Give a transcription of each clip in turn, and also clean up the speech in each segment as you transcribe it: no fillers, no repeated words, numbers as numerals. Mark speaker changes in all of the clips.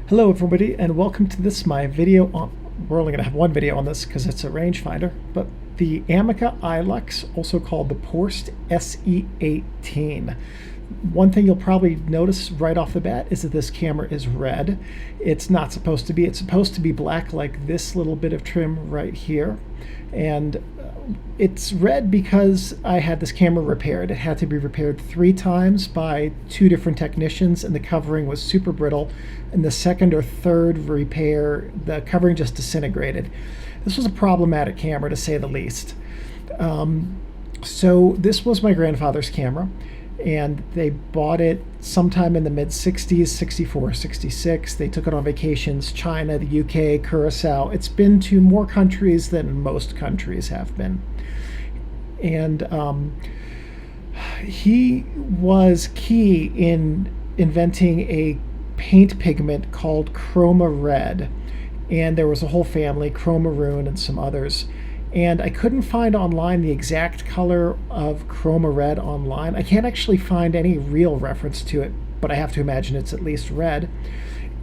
Speaker 1: Hello everybody, and welcome to my video on, we're only going to have one video on this because it's a rangefinder, but the Amica Eyelux, also called the Porst SE18. One thing you'll probably notice right off the bat is that this camera is red. It's not supposed to be. It's supposed to be black, like this little bit of trim right here. And it's red because I had this camera repaired. It had to be repaired 3 times by 2 different technicians, and the covering was super brittle. In the second or third repair, the covering just disintegrated. This was a problematic camera, to say the least. So this was my grandfather's camera, and they bought it sometime in the mid-60s, 64, 66. They took it on vacations, China, the UK, Curacao. It's been to more countries than most countries have been. And he was key in inventing a paint pigment called chroma red. And there was a whole family, chromaroon and some others. And I couldn't find online the exact color of chroma red online. I can't actually find any real reference to it, but I have to imagine it's at least red.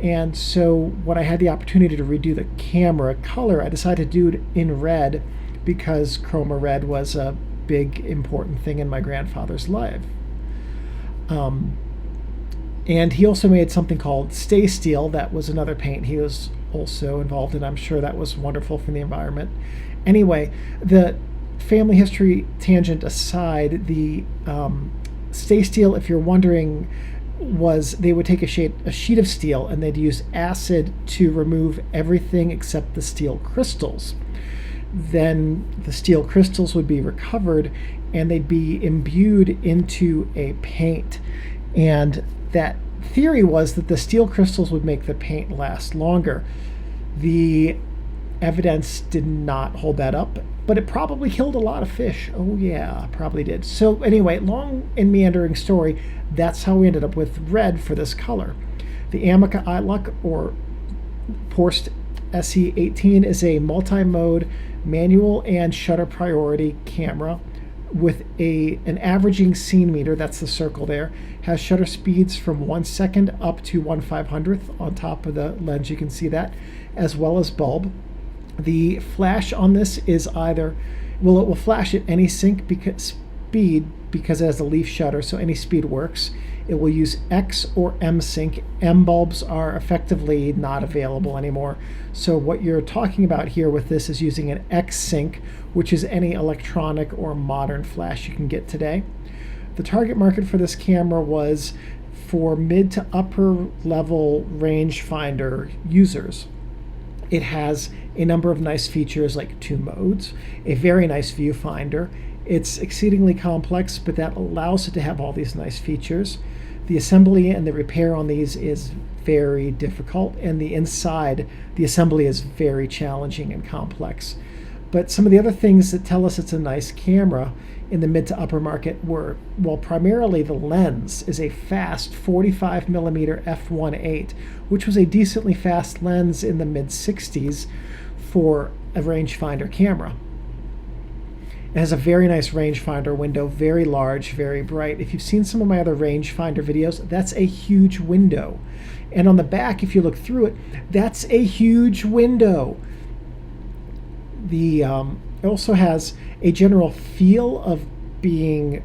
Speaker 1: And so when I had the opportunity to redo the camera color, I decided to do it in red because chroma red was a big important thing in my grandfather's life. And he also made something called Stay Steel. That was another paint he was also involved in. I'm sure that was wonderful for the environment. Anyway, the family history tangent aside, the Stay Steel, if you're wondering, was they would take a sheet of steel and they'd use acid to remove everything except the steel crystals. Then the steel crystals would be recovered and they'd be imbued into a paint. And that theory was that the steel crystals would make the paint last longer. The evidence did not hold that up, but it probably killed a lot of fish. Oh yeah, probably did. So anyway, long and meandering story, that's how we ended up with red for this color. The Amica Eyelux, or Porst SE18, is a multi-mode manual and shutter priority camera with an averaging scene meter, that's the circle there, has shutter speeds from 1 second up to 1/500th on top of the lens. You can see that, as well as bulb. The flash on this is either, well, it will flash at any speed because it has a leaf shutter, so any speed works. It will use X or M sync. M bulbs are effectively not available anymore. So what you're talking about here with this is using an X sync, which is any electronic or modern flash you can get today. The target market for this camera was for mid to upper level rangefinder users. It has a number of nice features like 2 modes, a very nice viewfinder. It's exceedingly complex, but that allows it to have all these nice features. The assembly and the repair on these is very difficult, and the inside, the assembly is very challenging and complex. But some of the other things that tell us it's a nice camera in the mid to upper market were, well, primarily the lens is a fast 45mm f1.8, which was a decently fast lens in the mid-60s for a rangefinder camera. It has a very nice rangefinder window, very large, very bright. If you've seen some of my other rangefinder videos, that's a huge window. And on the back, if you look through it, that's a huge window. It also has a general feel of being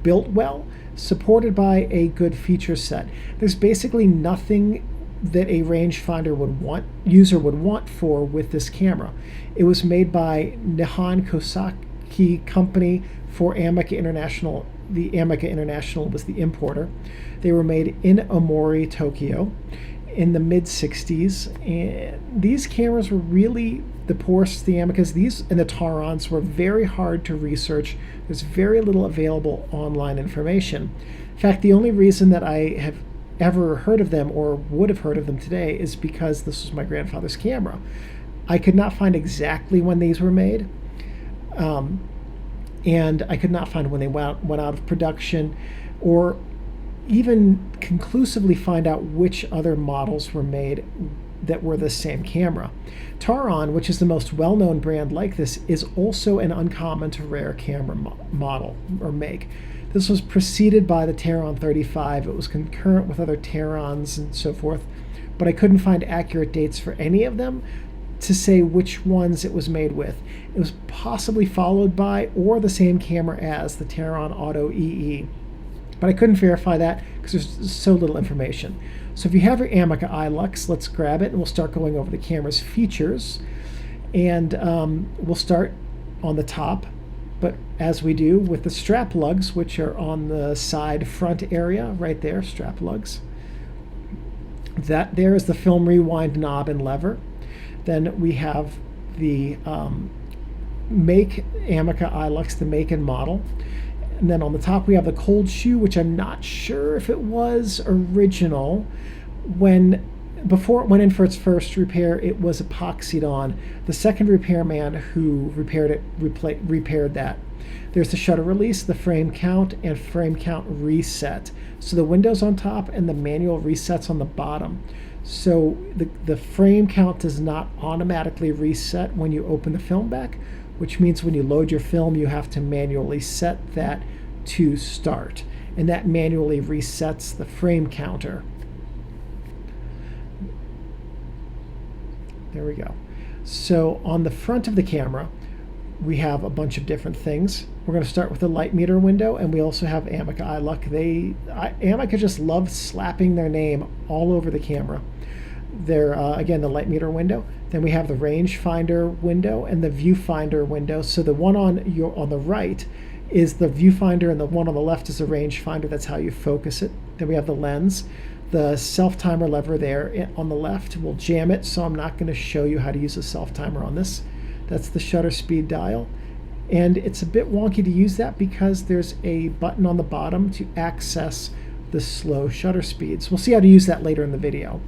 Speaker 1: built well, supported by a good feature set. There's basically nothing that a rangefinder user would want for with this camera. It was made by Nihon Kosaki company for Amica International. The Amica International was the importer. They were made in Omori, Tokyo in the mid-60s, and these cameras were really, the Porsts, the Amicas, these and the Tarons were very hard to research. There's very little available online information. In fact, the only reason that I have ever heard of them or would have heard of them today is because this was my grandfather's camera. I could not find exactly when these were made, and I could not find when they went out of production, or even conclusively find out which other models were made that were the same camera. Taron, which is the most well-known brand like this, is also an uncommon to rare camera model or make. This was preceded by the Taron 35. It was concurrent with other Tarons and so forth, but I couldn't find accurate dates for any of them to say which ones it was made with. It was possibly followed by or the same camera as the Taron Auto EE, but I couldn't verify that because there's so little information. So if you have your Amica Eyelux, let's grab it and we'll start going over the camera's features. And we'll start on the top, but as we do with the strap lugs, which are on the side front area right there, strap lugs. That there is the film rewind knob and lever. Then we have the make Amica Eyelux, the make and model. And then on the top we have the cold shoe, which I'm not sure if it was original. Before it went in for its first repair, it was epoxied on. The second repairman who repaired it repaired that. There's the shutter release, the frame count, and frame count reset. So the window's on top and the manual resets on the bottom. So the frame count does not automatically reset when you open the film back, which means when you load your film, you have to manually set that to start. And that manually resets the frame counter. There we go. So on the front of the camera, we have a bunch of different things. We're going to start with the light meter window, and we also have Amica Eyelux. Amica just loves slapping their name all over the camera. They're, again, the light meter window. Then we have the rangefinder window and the viewfinder window. So the one on the right is the viewfinder, and the one on the left is the rangefinder. That's how you focus it. Then we have the lens. The self-timer lever there on the left, we'll jam it, so I'm not going to show you how to use a self-timer on this. That's the shutter speed dial. And it's a bit wonky to use that because there's a button on the bottom to access the slow shutter speeds. We'll see how to use that later in the video.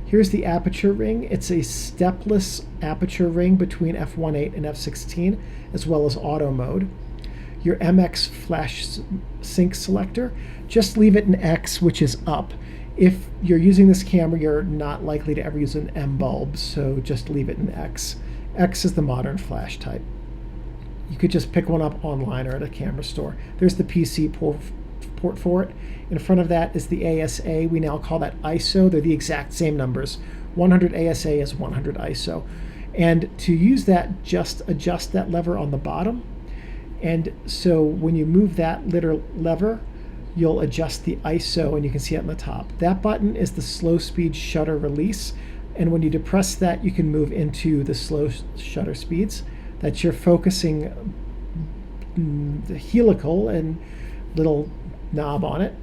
Speaker 1: Here's the aperture ring. It's a stepless aperture ring between f1.8 and f16, as well as auto mode. Your MX flash sync selector, just leave it in X, which is up. If you're using this camera, you're not likely to ever use an M bulb, so just leave it in X. X is the modern flash type. You could just pick one up online or at a camera store. There's the PC port for it. In front of that is the ASA. We now call that ISO. They're the exact same numbers. 100 ASA is 100 ISO. And to use that, just adjust that lever on the bottom. And so when you move that lever, you'll adjust the ISO, and you can see it on the top. That button is the slow speed shutter release, and when you depress that, you can move into the slow shutter speeds. That's your focusing the helical and little knob on it.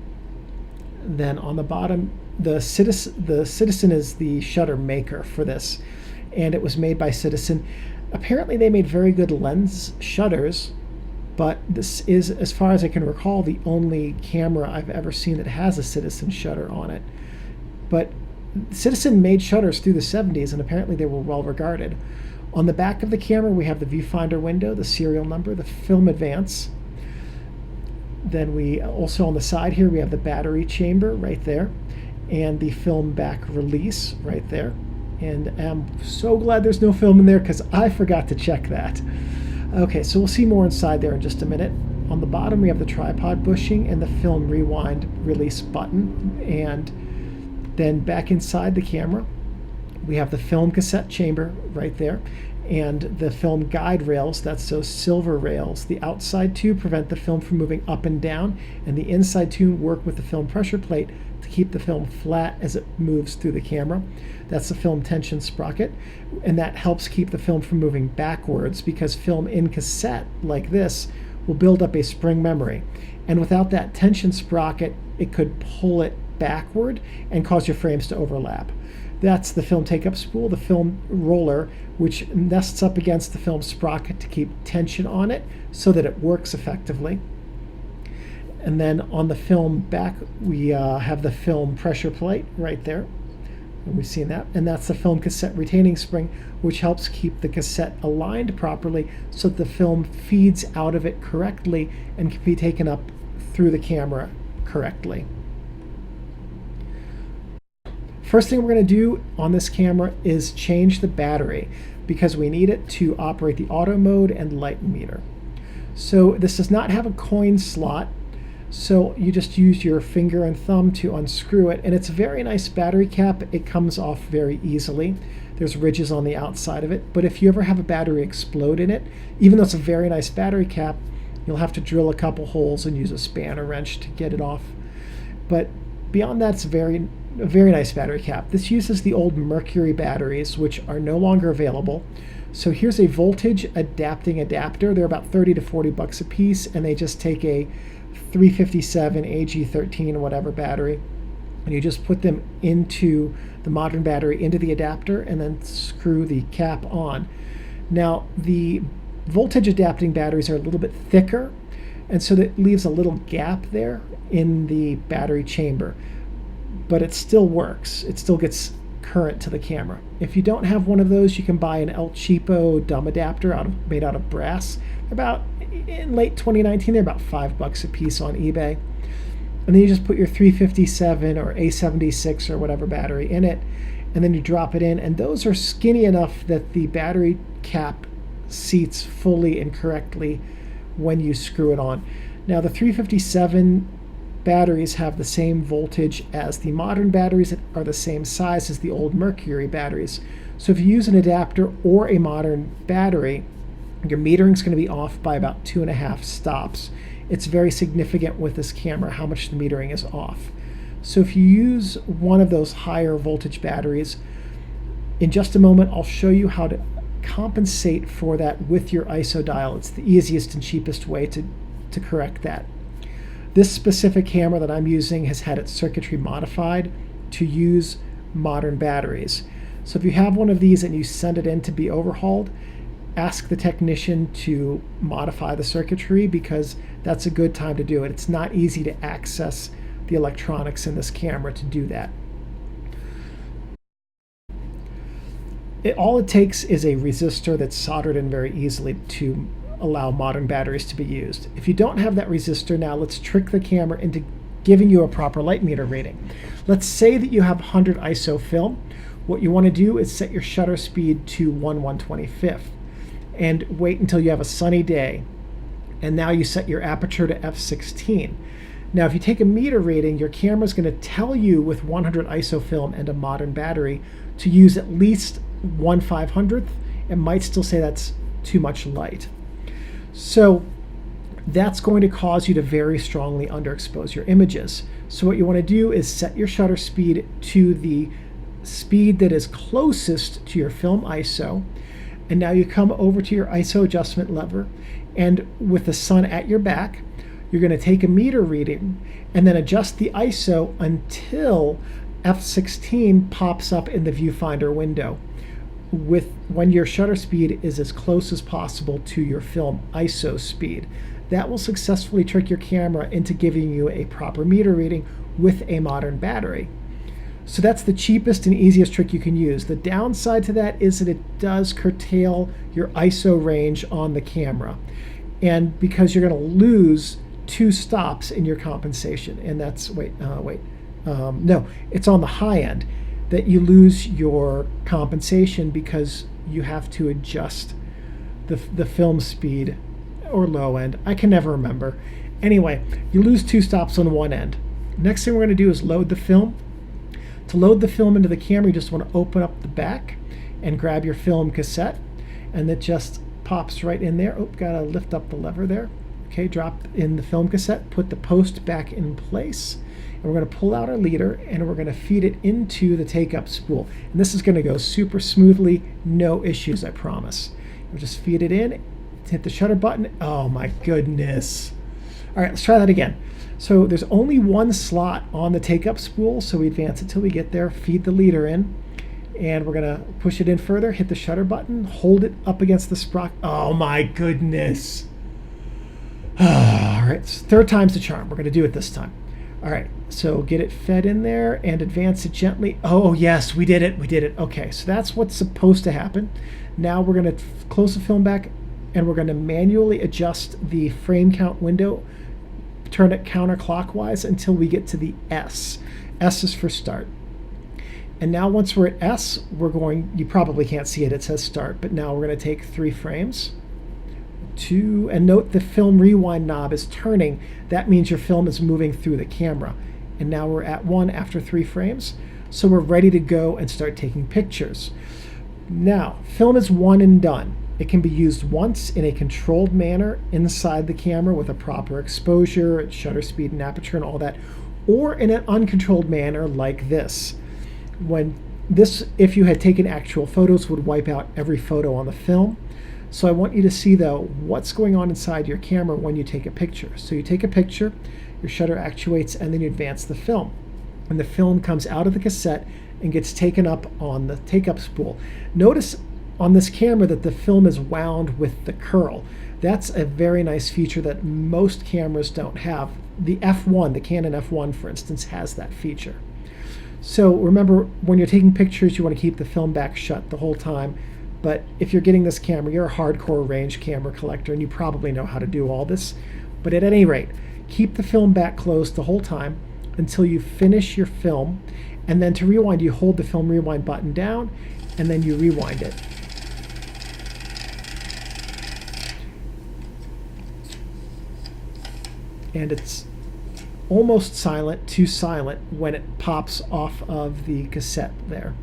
Speaker 1: Then on the bottom, the Citizen is the shutter maker for this, and it was made by Citizen. Apparently they made very good lens shutters, but this is, as far as I can recall, the only camera I've ever seen that has a Citizen shutter on it. But Citizen made shutters through the 70s, and apparently they were well regarded. On the back of the camera, we have the viewfinder window, the serial number, the film advance. Then we also, on the side here, we have the battery chamber right there, and the film back release right there. And I'm so glad there's no film in there because I forgot to check that. Okay, so we'll see more inside there in just a minute. On the bottom, we have the tripod bushing and the film rewind release button. And then back inside the camera, we have the film cassette chamber right there, and the film guide rails. That's those silver rails. The outside two prevent the film from moving up and down, and the inside two work with the film pressure plate to keep the film flat as it moves through the camera. That's the film tension sprocket, and that helps keep the film from moving backwards, because film in cassette like this will build up a spring memory, and without that tension sprocket, it could pull it backward and cause your frames to overlap. That's the film take-up spool, the film roller, which nests up against the film sprocket to keep tension on it so that it works effectively. And then on the film back, we have the film pressure plate right there. And we've seen that. And that's the film cassette retaining spring, which helps keep the cassette aligned properly so that the film feeds out of it correctly and can be taken up through the camera correctly. First thing we're going to do on this camera is change the battery, because we need it to operate the auto mode and light meter. So this does not have a coin slot, So you just use your finger and thumb to unscrew it, and it's a very nice battery cap. It comes off very easily. There's ridges on the outside of it, but if you ever have a battery explode in it, even though it's a very nice battery cap, you'll have to drill a couple holes and use a spanner wrench to get it off. But beyond that, it's a very nice battery cap. This uses the old Mercury batteries, which are no longer available. So here's a voltage adapting adapter. They're about 30 to 40 bucks a piece, and they just take a 357 AG13 whatever battery, and you just put them into the modern battery, into the adapter, and then screw the cap on. Now, the voltage adapting batteries are a little bit thicker, and so that leaves a little gap there in the battery chamber, but it still works. It still gets current to the camera. If you don't have one of those, you can buy an El Cheapo dumb adapter made out of brass. About in late 2019, they're about $5 a piece on eBay. And then you just put your 357 or A76 or whatever battery in it, and then you drop it in, and those are skinny enough that the battery cap seats fully and correctly when you screw it on. Now, the 357 batteries have the same voltage as the modern batteries that are the same size as the old Mercury batteries. So if you use an adapter or a modern battery, your metering is going to be off by about 2.5 stops. It's very significant with this camera how much the metering is off. So if you use one of those higher voltage batteries, in just a moment I'll show you how to compensate for that with your ISO dial. It's the easiest and cheapest way to correct that. This specific camera that I'm using has had its circuitry modified to use modern batteries. So if you have one of these and you send it in to be overhauled, ask the technician to modify the circuitry, because that's a good time to do it. It's not easy to access the electronics in this camera to do that. All it takes is a resistor that's soldered in very easily to allow modern batteries to be used. If you don't have that resistor, now let's trick the camera into giving you a proper light meter reading. Let's say that you have 100 ISO film. What you want to do is set your shutter speed to 1/125th and wait until you have a sunny day. And now you set your aperture to f16. Now, if you take a meter reading, your camera is going to tell you with 100 ISO film and a modern battery to use at least 1/500th. It might still say that's too much light. So that's going to cause you to very strongly underexpose your images. So what you want to do is set your shutter speed to the speed that is closest to your film ISO. And now you come over to your ISO adjustment lever, and with the sun at your back, you're going to take a meter reading and then adjust the ISO until f16 pops up in the viewfinder window, when your shutter speed is as close as possible to your film ISO speed. That will successfully trick your camera into giving you a proper meter reading with a modern battery. So that's the cheapest and easiest trick you can use. The downside to that is that it does curtail your ISO range on the camera, and because you're going to lose 2 stops in your compensation, and that's no, it's on the high end that you lose your compensation because you have to adjust the film speed, or low end. I can never remember. Anyway, you lose 2 stops on one end. Next thing we're going to do is load the film. To load the film into the camera, you just want to open up the back and grab your film cassette, and it just pops right in there. Oh, gotta lift up the lever there. Okay, drop in the film cassette, put the post back in place, and we're going to pull out our leader and we're going to feed it into the take-up spool. And this is going to go super smoothly, no issues, I promise. We'll just feed it in, hit the shutter button. Oh my goodness. All right, let's try that again. So there's only one slot on the take-up spool, so we advance it till we get there, feed the leader in, and we're going to push it in further, hit the shutter button, hold it up against the sprocket. Oh my goodness. All right, third time's the charm. We're going to do it this time. All right, so get it fed in there and advance it gently. Oh yes, we did it, we did it. Okay, so that's what's supposed to happen. Now we're going to close the film back, and we're going to manually adjust the frame count window, turn it counterclockwise until we get to the S. S is for start. And now once we're at S, you probably can't see it, it says start, but now we're going to take 3 frames, 2, and note the film rewind knob is turning. That means your film is moving through the camera. And now we're at 1 after 3 frames. So we're ready to go and start taking pictures. Now, film is one and done. It can be used once in a controlled manner inside the camera with a proper exposure, shutter speed and aperture and all that, or in an uncontrolled manner like this. When this, if you had taken actual photos, would wipe out every photo on the film. So I want you to see, though, what's going on inside your camera when you take a picture. So you take a picture, your shutter actuates, and then you advance the film. And the film comes out of the cassette and gets taken up on the take-up spool. Notice on this camera that the film is wound with the curl. That's a very nice feature that most cameras don't have. The F1, the Canon F1, for instance, has that feature. So remember, when you're taking pictures, you want to keep the film back shut the whole time. But if you're getting this camera, you're a hardcore range camera collector, and you probably know how to do all this. But at any rate, keep the film back closed the whole time until you finish your film. And then to rewind, you hold the film rewind button down, and then you rewind it. And it's almost silent, too silent, when it pops off of the cassette there.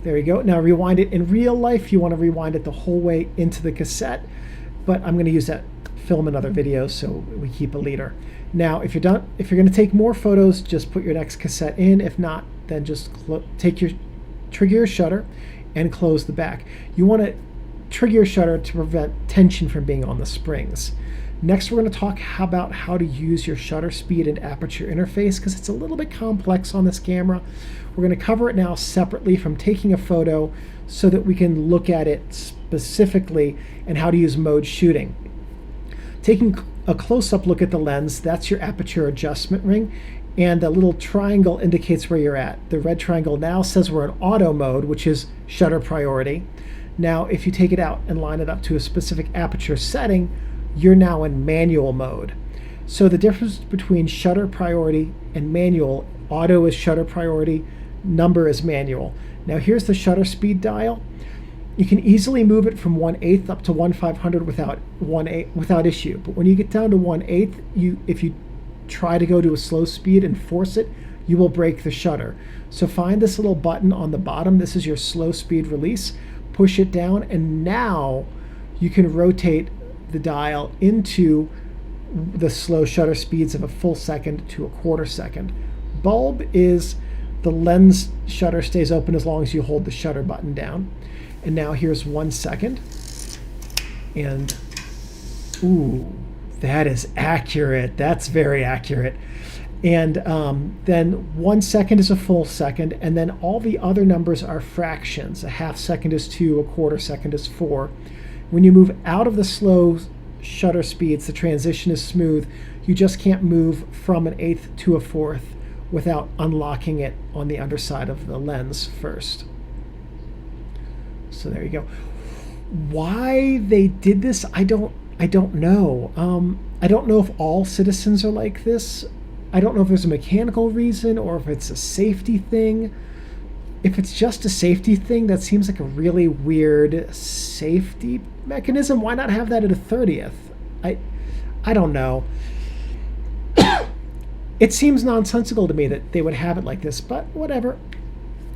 Speaker 1: There you go. Now rewind it. In real life, you want to rewind it the whole way into the cassette, but I'm going to use that film in other videos, so we keep a leader. Now, if you're done, if you're going to take more photos, just put your next cassette in. If not, then just trigger your shutter and close the back. You want to trigger your shutter to prevent tension from being on the springs. Next, we're going to talk about how to use your shutter speed and aperture interface, because it's a little bit complex on this camera. We're going to cover it now separately from taking a photo so that we can look at it specifically and how to use mode shooting. Taking a close-up look at the lens, that's your aperture adjustment ring, and the little triangle indicates where you're at. The red triangle now says we're in auto mode, which is shutter priority. Now, if you take it out and line it up to a specific aperture setting, you're now in manual mode. So the difference between shutter priority and manual, auto is shutter priority, number is manual. Now here's the shutter speed dial. You can easily move it from 1/8 up to 1/500 without issue. But when you get down to 1/8, if you try to go to a slow speed and force it, you will break the shutter. So find this little button on the bottom. This is your slow speed release. Push it down, and now you can rotate the dial into the slow shutter speeds of a full second to a quarter second. Bulb is the lens shutter stays open as long as you hold the shutter button down. And now here's 1 second. And ooh, that is accurate. That's very accurate. And then 1 second is a full second, and then all the other numbers are fractions. A half second is 2, a quarter second is 4. When you move out of the slow shutter speeds, the transition is smooth. You just can't move from 1/8 to a 1/4 without unlocking it on the underside of the lens first. So there you go. Why they did this, I don't know. I don't know if all citizens are like this. I don't know if there's a mechanical reason or if it's a safety thing. If it's just a safety thing, that seems like a really weird safety mechanism. Why not have that at a 30th? I don't know. It seems nonsensical to me that they would have it like this, but whatever.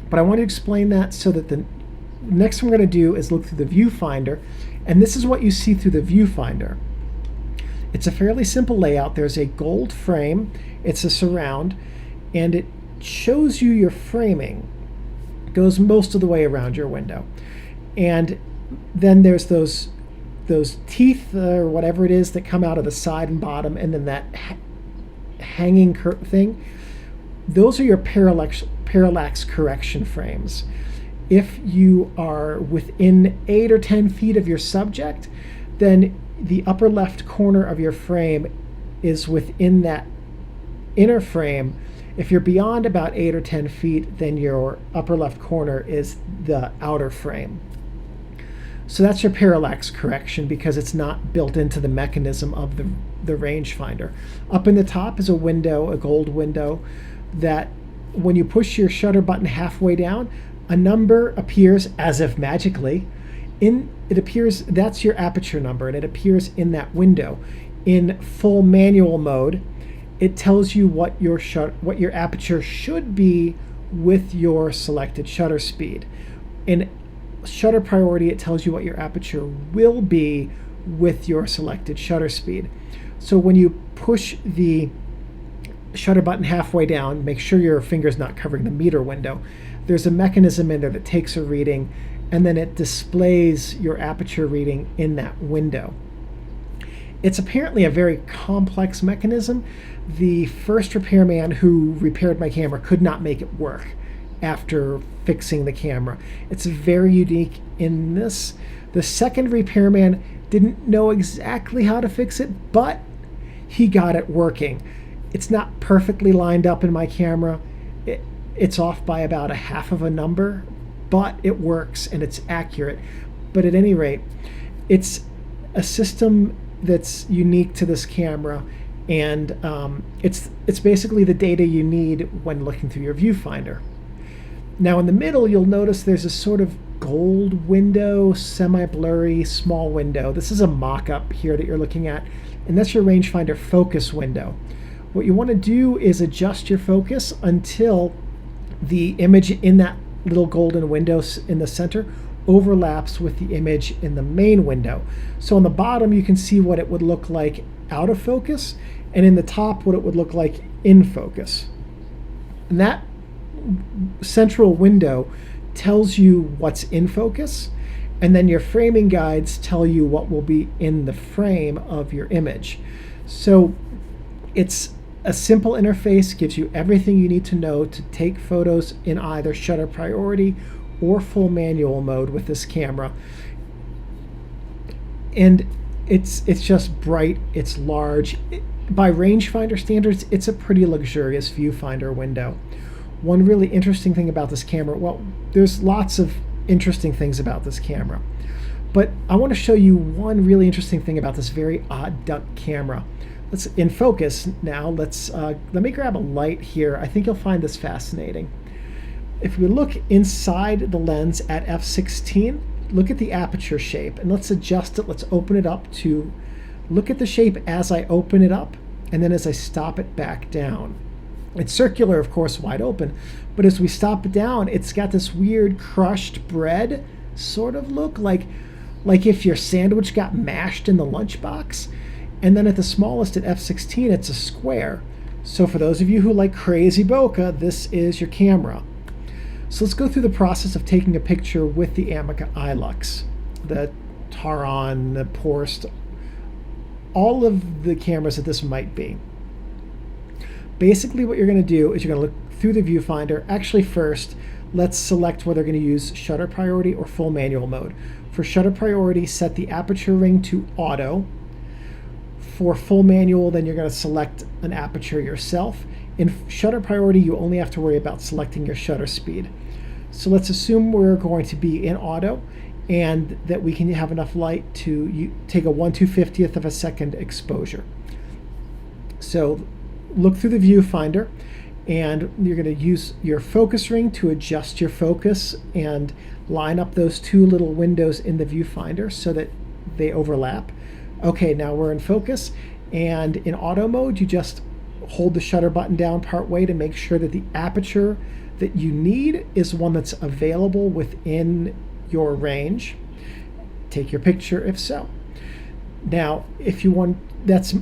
Speaker 1: But I want to explain that so that the next thing we're going to do is look through the viewfinder, and this is what you see through the viewfinder. It's a fairly simple layout. There's a gold frame, it's a surround, and it shows you your framing. It goes most of the way around your window. And then there's those teeth or whatever it is that come out of the side and bottom, and then that hanging thing. Those are your parallax correction frames. If you are within 8 or 10 feet of your subject, then the upper left corner of your frame is within that inner frame. If you're beyond about 8 or 10 feet, then your upper left corner is the outer frame. So that's your parallax correction because it's not built into the mechanism of the rangefinder. Up in the top is a window, a gold window, that when you push your shutter button halfway down, a number appears as if magically, It appears that's your aperture number, and it appears in that window. In full manual mode, it tells you what your aperture should be with your selected shutter speed. In shutter priority, it tells you what your aperture will be with your selected shutter speed. So when you push the shutter button halfway down, make sure your finger's not covering the meter window. There's a mechanism in there that takes a reading, and then it displays your aperture reading in that window. It's apparently a very complex mechanism. The first repairman who repaired my camera could not make it work after fixing the camera. It's very unique in this. The second repairman didn't know exactly how to fix it, but he got it working. It's not perfectly lined up in my camera. It's off by about a half of a number, but it works and it's accurate. But at any rate, it's a system that's unique to this camera, and it's basically the data you need when looking through your viewfinder. Now in the middle, you'll notice there's a sort of gold window, semi-blurry, small window. This is a mock-up here that you're looking at, and that's your rangefinder focus window. What you want to do is adjust your focus until the image in that little golden window in the center overlaps with the image in the main window. So on the bottom, you can see what it would look like out of focus, and in the top, what it would look like in focus. And that central window tells you what's in focus, and then your framing guides tell you what will be in the frame of your image. So it's a simple interface, gives you everything you need to know to take photos in either shutter priority or full manual mode with this camera. And it's just bright, it's large. By rangefinder standards, it's a pretty luxurious viewfinder window. One really interesting thing about this camera, well, there's lots of interesting things about this camera, but I want to show you one really interesting thing about this very odd duck camera. Let's in focus now. Let me grab a light here. I think you'll find this fascinating. If we look inside the lens at f/16, look at the aperture shape, and let's adjust it. Let's open it up to look at the shape as I open it up, and then as I stop it back down. It's circular, of course, wide open, but as we stop it down, it's got this weird crushed bread sort of look, like if your sandwich got mashed in the lunchbox. And then at the smallest, at f/16, it's a square. So for those of you who like crazy bokeh, this is your camera. So let's go through the process of taking a picture with the Amica Eyelux, the Taron, the Porst, all of the cameras that this might be. Basically what you're going to do is you're going to look through the viewfinder. Actually first, let's select whether we're going to use shutter priority or full manual mode. For shutter priority, set the aperture ring to auto. For full manual, then you're going to select an aperture yourself. In shutter priority, you only have to worry about selecting your shutter speed. So let's assume we're going to be in auto and that we can have enough light to take a 1/250th of a second exposure. So look through the viewfinder, and you're going to use your focus ring to adjust your focus and line up those two little windows in the viewfinder so that they overlap. Okay, now we're in focus, and in auto mode, you just hold the shutter button down part way to make sure that the aperture that you need is one that's available within your range. Take your picture if so. Now, if you want, that's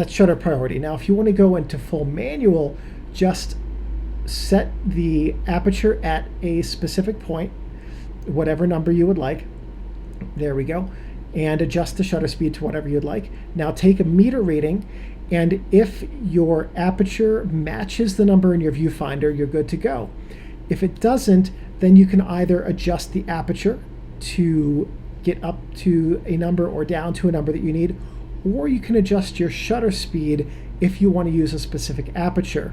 Speaker 1: shutter priority. Now, if you want to go into full manual, just set the aperture at a specific point, whatever number you would like. There we go. And adjust the shutter speed to whatever you'd like. Now take a meter reading, and if your aperture matches the number in your viewfinder, you're good to go. If it doesn't, then you can either adjust the aperture to get up to a number or down to a number that you need, or you can adjust your shutter speed if you want to use a specific aperture.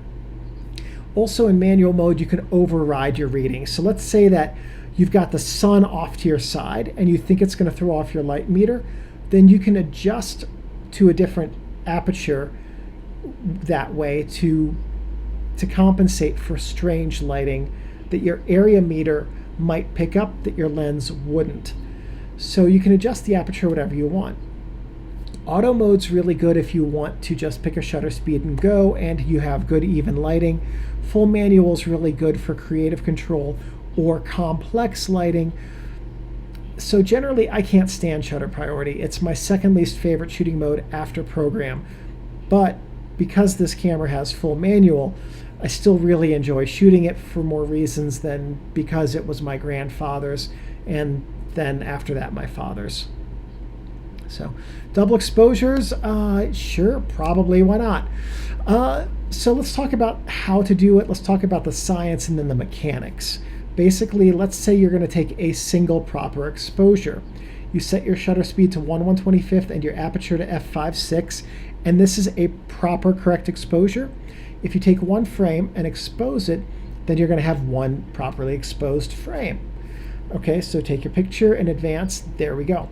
Speaker 1: Also in manual mode, you can override your reading. So let's say that you've got the sun off to your side and you think it's going to throw off your light meter, then you can adjust to a different aperture that way to compensate for strange lighting that your area meter might pick up that your lens wouldn't. So you can adjust the aperture whatever you want. Auto mode's really good if you want to just pick a shutter speed and go and you have good even lighting. Full manual is really good for creative control or complex lighting. So generally I can't stand shutter priority. It's my second least favorite shooting mode after program. But because this camera has full manual, I still really enjoy shooting it for more reasons than because it was my grandfather's and then after that my father's. So double exposures, sure, probably, why not? So let's talk about how to do it. Let's talk about the science and then the mechanics. Basically, let's say you're going to take a single proper exposure. You set your shutter speed to 1/125th and your aperture to f/5.6, and this is a proper correct exposure. If you take one frame and expose it, then you're going to have one properly exposed frame. Okay, so take your picture in advance. There we go.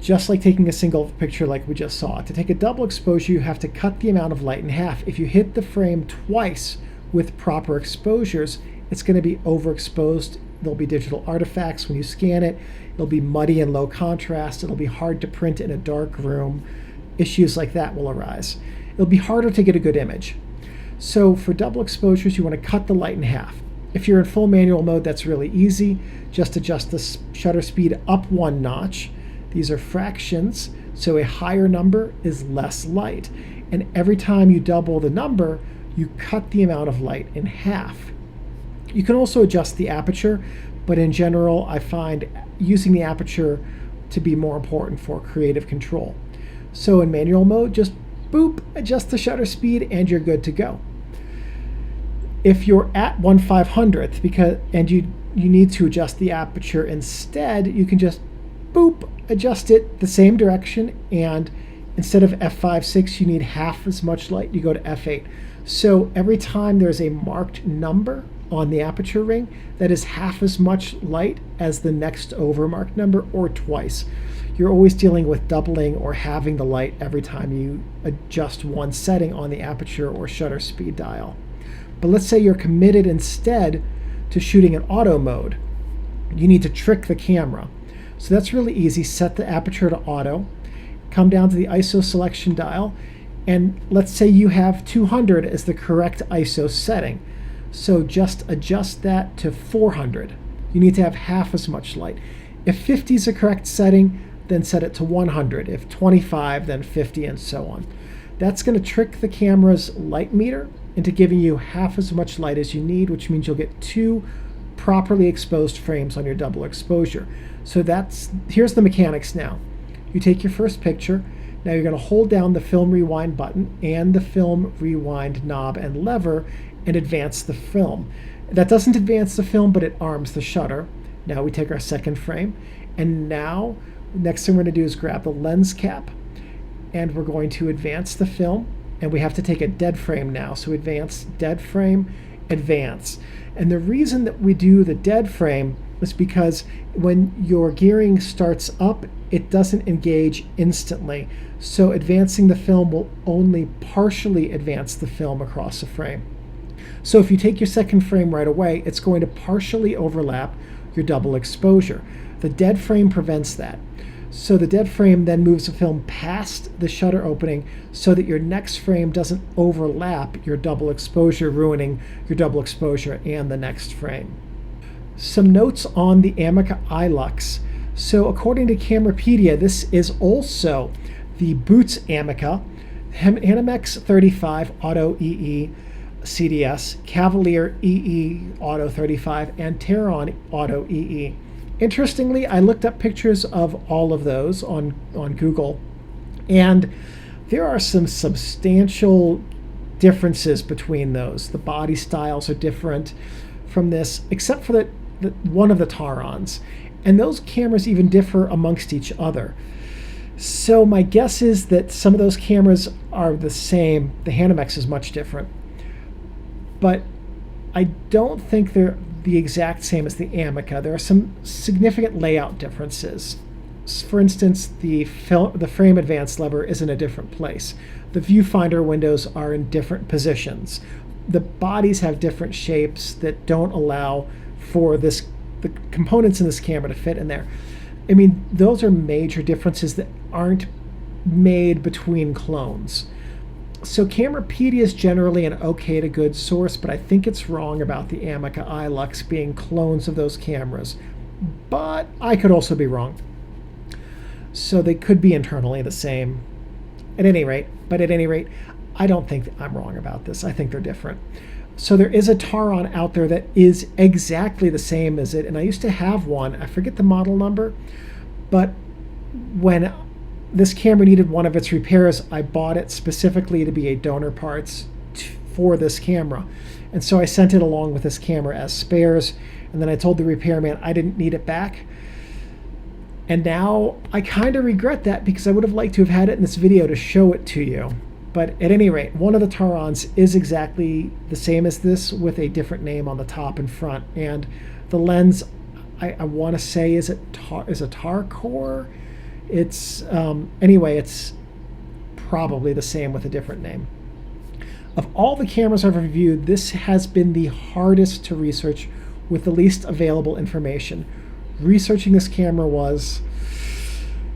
Speaker 1: Just like taking a single picture like we just saw. To take a double exposure, you have to cut the amount of light in half. If you hit the frame twice with proper exposures, it's going to be overexposed. There'll be digital artifacts when you scan it. It'll be muddy and low contrast. It'll be hard to print in a dark room. Issues like that will arise. It'll be harder to get a good image. So for double exposures, you want to cut the light in half. If you're in full manual mode, that's really easy. Just adjust the shutter speed up one notch. These are fractions, so a higher number is less light. And every time you double the number, you cut the amount of light in half. You can also adjust the aperture, but in general, I find using the aperture to be more important for creative control. So in manual mode, just boop, adjust the shutter speed, and you're good to go. If you're at 1/500th and you need to adjust the aperture instead, you can just boop, adjust it the same direction, and instead of f/5.6, you need half as much light, you go to f/8. So every time there's a marked number on the aperture ring, that is half as much light as the next overmarked number, or twice. You're always dealing with doubling or halving the light every time you adjust one setting on the aperture or shutter speed dial. But let's say you're committed instead to shooting in auto mode. You need to trick the camera. So that's really easy. Set the aperture to auto, come down to the ISO selection dial, and let's say you have 200 as the correct ISO setting. So just adjust that to 400. You need to have half as much light. If 50 is the correct setting, then set it to 100. If 25, then 50, and so on. That's going to trick the camera's light meter into giving you half as much light as you need, which means you'll get two properly exposed frames on your double exposure. So here's the mechanics now. You take your first picture. Now you're going to hold down the film rewind button and the film rewind knob and lever and advance the film. That doesn't advance the film, but it arms the shutter. Now we take our second frame, and now next thing we're going to do is grab the lens cap, and we're going to advance the film, and we have to take a dead frame now. So advance, dead frame, advance. And the reason that we do the dead frame is because when your gearing starts up, it doesn't engage instantly. So advancing the film will only partially advance the film across the frame. So if you take your second frame right away, it's going to partially overlap your double exposure. The dead frame prevents that. So the dead frame then moves the film past the shutter opening so that your next frame doesn't overlap your double exposure, ruining your double exposure and the next frame. Some notes on the Amica Eyelux. So according to Camerapedia, this is also the Boots Amica, Hanimex 35 Auto EE CDS, Cavalier EE Auto 35, and Taron Auto EE. Interestingly, I looked up pictures of all of those on Google, and there are some substantial differences between those. The body styles are different from this, except for the one of the Tarons, and those cameras even differ amongst each other. So my guess is that some of those cameras are the same. The Hanimex is much different, but I don't think they're the exact same as the Amica. There are some significant layout differences. For instance, the frame advance lever is in a different place. The viewfinder windows are in different positions. The bodies have different shapes that don't allow for this the components in this camera to fit in there. I mean, those are major differences that aren't made between clones. So Camerapedia is generally an okay to good source, but I think it's wrong about the Amica Eyelux being clones of those cameras. But I could also be wrong. So they could be internally the same. At any rate, I don't think I'm wrong about this. I think they're different. So there is a Taron out there that is exactly the same as it, and I used to have one. I forget the model number, but when this camera needed one of its repairs, I bought it specifically to be a donor parts for this camera. And so I sent it along with this camera as spares, and then I told the repairman I didn't need it back. And now I kind of regret that, because I would have liked to have had it in this video to show it to you. But at any rate, one of the Tarons is exactly the same as this with a different name on the top and front. And the lens, I want to say, is a Tarcore? It's, anyway, it's probably the same with a different name. Of all the cameras I've reviewed, this has been the hardest to research with the least available information. Researching this camera was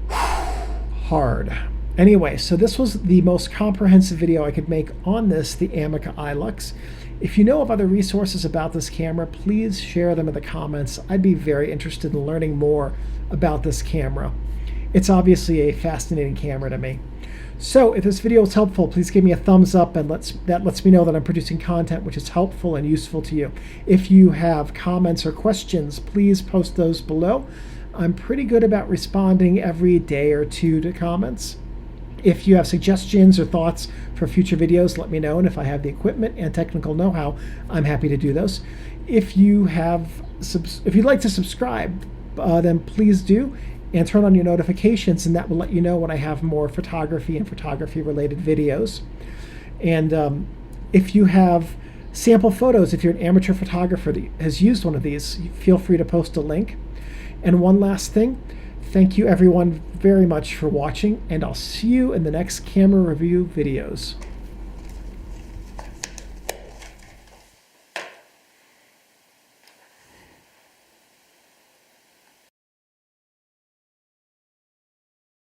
Speaker 1: hard. Anyway, so this was the most comprehensive video I could make on this, the Amica Eyelux. If you know of other resources about this camera, please share them in the comments. I'd be very interested in learning more about this camera. It's obviously a fascinating camera to me. So if this video was helpful, please give me a thumbs up, and that lets me know that I'm producing content which is helpful and useful to you. If you have comments or questions, please post those below. I'm pretty good about responding every day or two to comments. If you have suggestions or thoughts for future videos, let me know, and if I have the equipment and technical know-how, I'm happy to do those. If you'd like to subscribe, then please do, and turn on your notifications, and that will let you know when I have more photography and photography-related videos. And if you have sample photos, if you're an amateur photographer that has used one of these, feel free to post a link. And one last thing, thank you everyone very much for watching, and I'll see you in the next camera review videos.